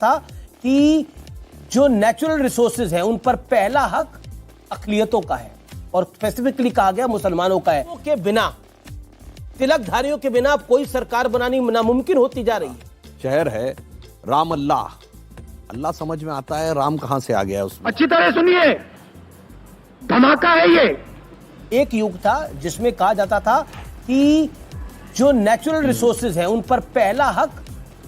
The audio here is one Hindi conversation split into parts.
था कि जो नेचुरल रिसोर्सेज हैं उन पर पहला हक अक़लियतों का है और स्पेसिफिकली कहा गया मुसलमानों का है। के बिना, तिलकधारियों के बिना कोई सरकार बनानी नामुमकिन होती जा रही है। शहर है राम अल्लाह, अल्लाह समझ में आता है, राम कहां से आ गया उसमें। अच्छी तरह सुनिए, धमाका है ये। एक युग था जिसमें कहा जाता था कि जो नेचुरल रिसोर्सेज हैं उन पर पहला हक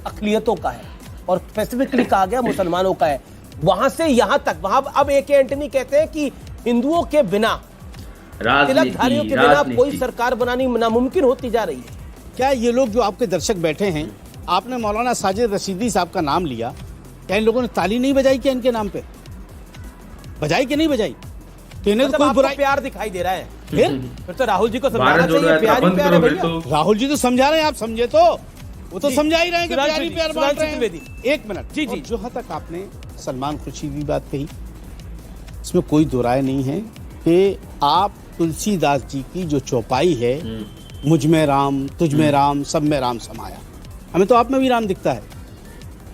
अक़लियतों का है और स्पेसिफिकली कहा गया मुसलमानों का है। वहां से यहां तक, वहां अब ए.के. एंटनी कहते हैं कि हिंदुओं के बिना, तिलकधारियों के बिना कोई सरकार बनानी नामुमकिन होती जा रही है। क्या ये लोग जो आपके दर्शक बैठे हैं, आपने मौलाना साजिद रशीदी साहब का नाम लिया, क्या इन लोगों ने ताली नहीं बजाई क्या इनके नाम पे? बजाई कि नहीं बजाई? इन्हें तो कोई बुराई, प्यार दिखाई दे रहा है। फिर तो राहुल जी को समझाना चाहिए, प्यार ही प्यार है भैया। राहुल जी तो समझा रहे हैं, आप समझे तो वो तो समझा ही रहे हैं कि प्यार ही प्यार बांट रहे हैं। एक मिनट जी, जहां तक आपने सलमान खुर्शीद की बात कही, इसमें कोई दो राय नहीं है कि आप तुलसीदास जी की जो चौपाई है, मुझ में राम, तुझ में राम, सब में राम समाया, हमें तो आप में भी राम दिखता है,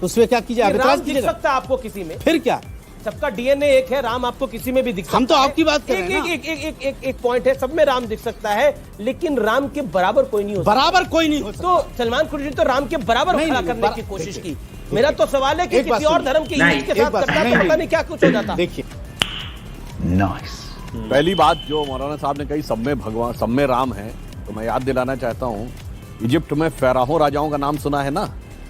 तो उसमें क्या कीजिए, राम दिख सकता है आपको किसी में, फिर क्या, सबका डीएनए एक है, राम आपको किसी में भी दिख सकता है। हम तो आपकी बात कर रहे हैं। एक पॉइंट है, सब में राम दिख सकता है, लेकिन राम के बराबर कोई नहीं हो सकता। बराबर कोई नहीं हो सकता। तो सलमान खुर्शीद तो राम के बराबर खड़ा करने की कोशिश की। मेरा तो सवाल है कि किसी और धर्म के इमेज के साथ करता तो पता नहीं क्या कुछ हो जाता। देखिए, पहली बात जो मौलाना साहब ने कही, सब में भगवान, सब में राम है, तो मैं याद दिलाना चाहता हूँ, इजिप्ट में फेराहो राजाओं का नाम सुना है ना,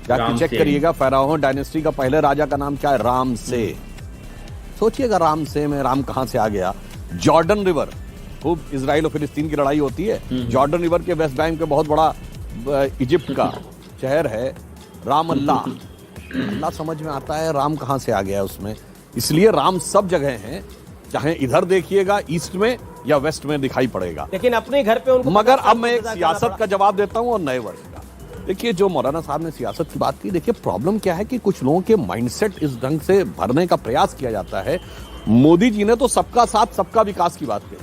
जाके चेक करिएगा, फेराहो डायनेस्टी का पहले राजा का नाम क्या है, राम से। सोचिएगा राम से में राम कहां से आ गया। जॉर्डन रिवर, खूब इजराइल और फिलिस्तीन की लड़ाई होती है, जॉर्डन रिवर के वेस्ट बैंक पे बहुत बड़ा इजिप्ट का शहर है राम अल्लाह, अल्लाह समझ में आता है, राम कहां से आ गया उसमें। इसलिए राम सब जगह हैं, चाहे इधर देखिएगा ईस्ट में या वेस्ट में दिखाई पड़ेगा, लेकिन अपने घर पे उनको। मगर अब मैं एक सियासत का जवाब देता हूं और नए वर्ष का। देखिए, जो मौलाना साहब ने सियासत की बात की, देखिए प्रॉब्लम क्या है कि कुछ लोगों के माइंडसेट इस ढंग से भरने का प्रयास किया जाता है। मोदी जी ने तो सबका साथ सबका विकास की बात की,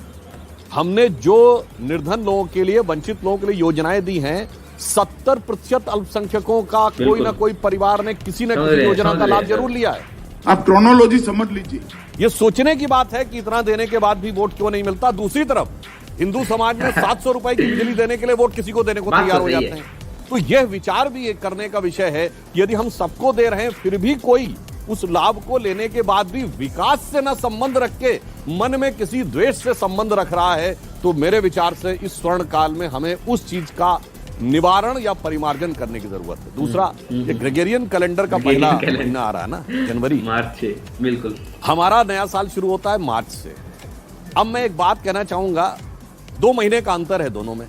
हमने जो निर्धन लोगों के लिए, वंचित लोगों के लिए योजनाएं दी हैं, 70% अल्पसंख्यकों का कोई ना कोई परिवार ने किसी न किसी योजना का लाभ जरूर लिया है। आप क्रोनोलॉजी समझ लीजिए। ये सोचने की बात है कि इतना देने के बाद भी वोट क्यों नहीं मिलता। दूसरी तरफ हिंदू समाज में 700 रुपए की बिजली देने के लिए वोट किसी को देने को तैयार हो जाते हैं। तो यह विचार भी एक करने का विषय है, यदि हम सबको दे रहे हैं फिर भी कोई उस लाभ को लेने के बाद भी विकास से न संबंध रख के मन में किसी द्वेष से संबंध रख रहा है, तो मेरे विचार से इस स्वर्ण काल में हमें उस चीज का निवारण या परिमार्जन करने की जरूरत है। दूसरा, ये ग्रेगोरियन कैलेंडर का पहला महीना आ रहा है ना, जनवरी, मार्च से, बिल्कुल हमारा नया साल शुरू होता है मार्च से। अब मैं एक बात कहना चाहूंगा, 2 महीने का अंतर है दोनों में,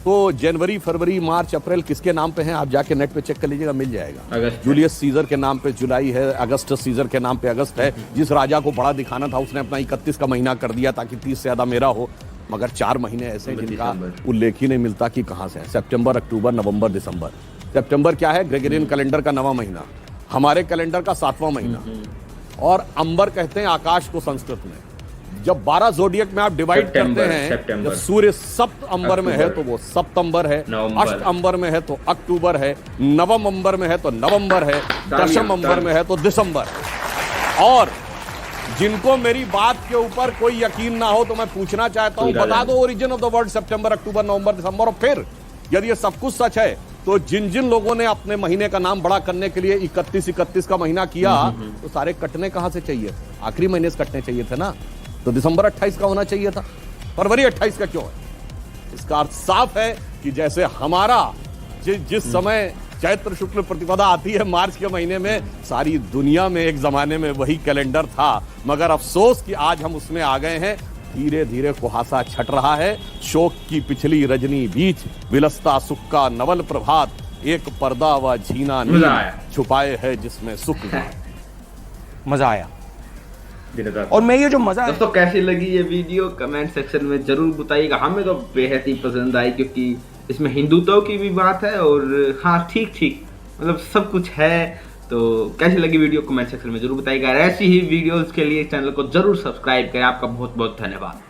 तो जनवरी, फरवरी, मार्च, अप्रैल किसके नाम पे हैं आप जाके नेट पे चेक कर लीजिएगा, मिल जाएगा। जूलियस सीजर के नाम पे जुलाई है, अगस्टस सीजर के नाम पे अगस्त है। जिस राजा को बड़ा दिखाना था उसने अपना 31 का महीना कर दिया ताकि 30 से ज्यादा मेरा हो, मगर 4 महीने ऐसे हैं जिनका उल्लेख ही नहीं मिलता कि कहां से है। सितंबर, अक्टूबर, नवंबर, दिसंबर। सितंबर क्या है, ग्रेगोरियन कैलेंडर का 9वां महीना, हमारे कैलेंडर का 7वां महीना। और अंबर कहते हैं आकाश को संस्कृत में। जब 12 जोडियक में आप डिवाइड करते हैं, जब सूर्य सप्त अंबर में है तो वो सप्तंबर है, अष्ट अंबर में है तो अक्टूबर है, नवम अंबर में है तो नवंबर है, दशम अंबर में है तो दिसंबर। और जिनको मेरी बात के ऊपर कोई यकीन ना हो तो मैं पूछना चाहता हूं, बता दो ओरिजिन ऑफ द वर्ड सितंबर, अक्टूबर, नवंबर, दिसंबर। और फिर यदि ये सब कुछ सच है तो जिन जिन लोगों ने अपने महीने का नाम बड़ा करने के लिए 31 का महीना किया, तो सारे कटने कहां से चाहिए थे? आखिरी महीने से कटने चाहिए थे ना, तो दिसंबर 28 का होना चाहिए था, फरवरी 28 का क्यों है? इसका अर्थ साफ है कि जैसे हमारा जिस समय चैत्र शुक्ल प्रतिपदा आती है मार्च के महीने में, सारी दुनिया में एक जमाने में वही कैलेंडर था, मगर अफसोस कि आज हम उसमें आ गए हैं। धीरे धीरे कुहासा छट रहा है, शोक की पिछली रजनी बीच विलसता सुख का नवल प्रभात, एक पर्दा व झीना छुपाए है जिसमें सुख। मजा आया। और मैं ये जो मजा, दोस्तों कैसी लगी ये वीडियो कमेंट सेक्शन में जरूर बताइएगा। हमें तो बेहद ही पसंद आई, क्योंकि इसमें हिंदुत्व की भी बात है और हाँ ठीक मतलब सब कुछ है। तो कैसी लगी वीडियो कमेंट सेक्शन में जरूर बताइएगा। ऐसी ही वीडियोस के लिए चैनल को जरूर सब्सक्राइब करें। आपका बहुत बहुत धन्यवाद।